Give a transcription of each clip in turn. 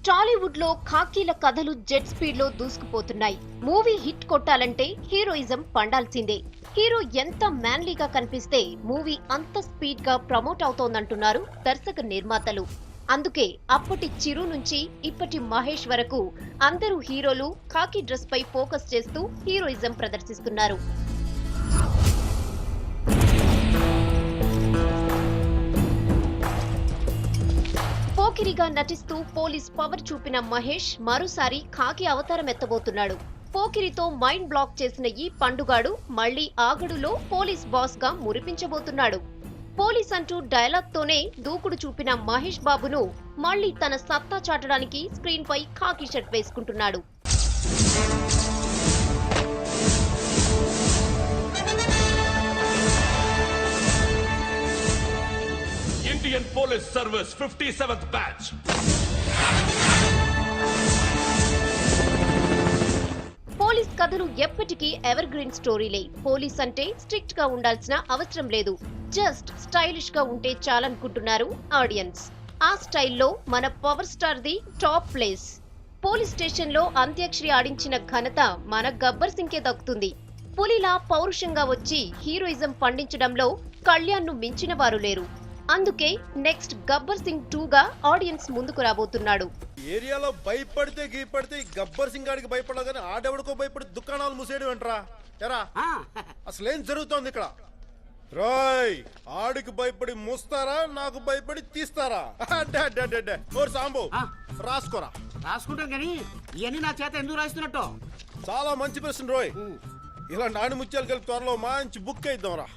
టాలీవుడ్ లో ఖాకీల కథలు jet speed లో దూసుకుపోతున్నాయి. మూవీ హిట్ కొట్టాలంటే హీరోయిజం పండాల్సిందే. హీరో ఎంత మ్యాన్లీగా కనిపిస్తే మూవీ అంత స్పీడ్ గా ప్రమోట్ అవుతోందంటున్నారు దర్శక నిర్మాతలు. అందుకే అప్పటి చిరు నుంచి ఇప్పటి మహేష్ వరకు అందరూ హీరోలు ఖాకీ డ్రెస్ పై ఫోకస్ చేస్తూ హీరోయిజం ప్రదర్శిస్తున్నారు. పోకిరిగా నటిస్తూ పోలీస్ పవర్ చూపిన మహేష్ మరోసారి ఖాకీ అవతారం ఎత్తబోతున్నాడు. పోకిరితో మైండ్ బ్లాక్ చేసిన ఈ పండుగాడు మళ్లీ ఆగడులో పోలీస్ బాస్ గా మురిపించబోతున్నాడు. పోలీస్ అంటూ డైలాగ్ తోనే దూకుడు చూపిన మహేష్ బాబును మళ్లీ తన సత్తా చాటడానికి స్క్రీన్ పై ఖాకీ షర్ట్ వేసుకుంటున్నాడు. Indian Police Service 57th batch. Police కథలు ఎప్పటికీ ఎవర్ గ్రీన్ స్టోరీలే. పోలీస్ అంటే స్ట్రిక్ట్ గా ఉండాల్సిన అవసరం లేదు, జస్ట్ స్టైలిష్ గా ఉంటే చాలనుకుంటున్నారు ఆడియన్స్. ఆ స్టైల్లో మన power star the top place. Police station లో అంత్యాక్షరి ఆడించిన ఘనత మన గబ్బర్ సింగ్ కే దక్కుతుంది. పులిలా పౌరుషంగా వచ్చి హీరోయిజం పండించడంలో కళ్యాణ్ ను మించిన వారు లేరు. అందుకే నెక్స్ట్ గబ్బర్ సింగ్ 2 గా ఆడియన్స్ ముందుకు రాబోతున్నాడు. ఏరియాలో భయపడితే గీపడితే గబ్బర్ సింగ్ గాడికి భయపడగానే ఆడెవడికో భయపడి దుకాణాలు మూసేయడం అంటరా ఎరా? అసలేం జరుగుతోంది ఇక్కడ? రాయ్, ఆడికి భయపడి మూస్తారా, నాకు భయపడి తీస్తారా? సాంబు రాసుకోరా. రాసుకుంటాం కానీ ఇవన్నీ నా చేత ఎందుకు రాస్తున్నట్టు? చాలా మంచి ప్రశ్న రోయ్. ఇలా నాని ముత్యాలు కలిపి త్వరలో మంచి బుక్ అయిద్దాంరా.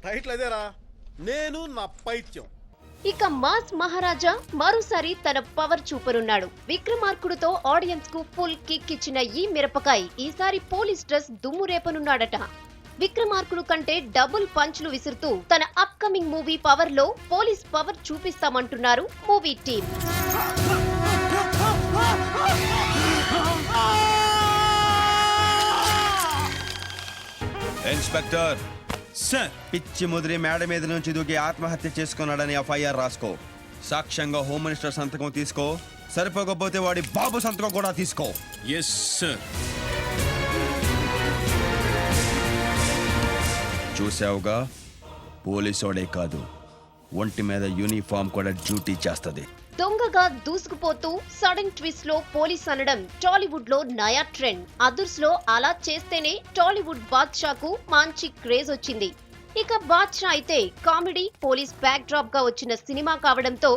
టైటిల్ అదేరా, నేను నా పైత్యం. ఇక మాస్ మహారాజా మరోసారి తన పవర్ చూపనున్నాడు. విక్రమార్కుడుతో ఆడియన్స్ కు ఫుల్ కిక్ ఇచ్చిన ఈ మిరపకాయ్ ఈసారి పోలీస్ డ్రెస్ దుమ్ము రేపనున్నాడట. విక్రమార్కుడు కంటే డబుల్ పంచ్లు విసురుతూ తన అప్ కమింగ్ మూవీ పవర్ లో పోలీస్ పవర్ చూపిస్తామంటున్నారు మూవీ టీమ్. ఇన్స్పెక్టర్ సార్, పిచ్చి ముదిరి మేడ మీద నుంచి దూకి ఆత్మహత్య చేసుకున్నాడని ఎఫ్ఐఆర్ రాసుకో. సాక్ష్యంగా హోమ్ మినిస్టర్ సంతకం తీసుకో. సరిపోకపోతే వాడి బాబు సంతకం కూడా తీసుకో. Yes sir. చూసావుగా, పోలీసోడే కాదు, ఒంటి మీద యూనిఫామ్ కూడా డ్యూటీ చేస్తది. దొంగగా దూసుకుపోతూ సడన్ ట్విస్ట్ లో పోలీస్ అనడం టాలీవుడ్ లో నయా ట్రెండ్. అదుర్స్ లో అలా చేస్తేనే టాలీవుడ్ బాద్షాకు మంచి క్రేజ్ వచ్చింది. ఇక బాద్షా అయితే కామెడీ పోలీస్ బ్యాక్ డ్రాప్ గా వచ్చిన సినిమా కావడంతో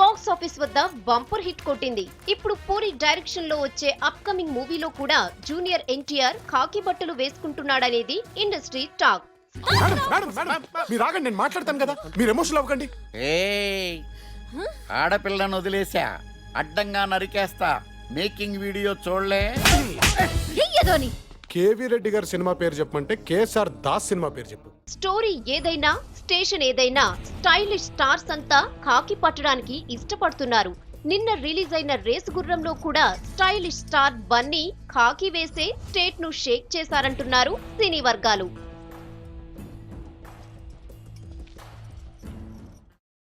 బాక్స్ ఆఫీస్ వద్ద బంపర్ హిట్ కొట్టింది. ఇప్పుడు పూరి డైరెక్షన్ లో వచ్చే అప్ కమింగ్ మూవీలో కూడా జూనియర్ ఎన్టీఆర్ ఖాకీ బట్టలు వేసుకుంటున్నాడనేది ఇండస్ట్రీ టాక్. నేను మాట్లాడతాను కదా, మీరు ఎమోషనల్ అవ్వకండి. ఆడపిల్లను వదిలేసా, అడ్డంగా నరికేస్తా. మేకింగ్ వీడియో చూడలే? కేవీ రెడ్డి గారి సినిమా పేరు చెప్పమంటే కేఎస్ఆర్ దాస్ సినిమా పేరు చెప్పు. స్టోరీ ఏదైనా, స్టేషన్ ఏదైనా స్టైలిష్ స్టార్స్ అంతా ఖాకీ పట్టడానికి ఇష్టపడుతున్నారు. నిన్న రిలీజ్ అయిన రేసు గుర్రంలో కూడా స్టైలిష్ స్టార్ బన్నీ ఖాకీ వేసే స్టేట్ ను షేక్ చేశారంటున్నారు సినీ వర్గాలు.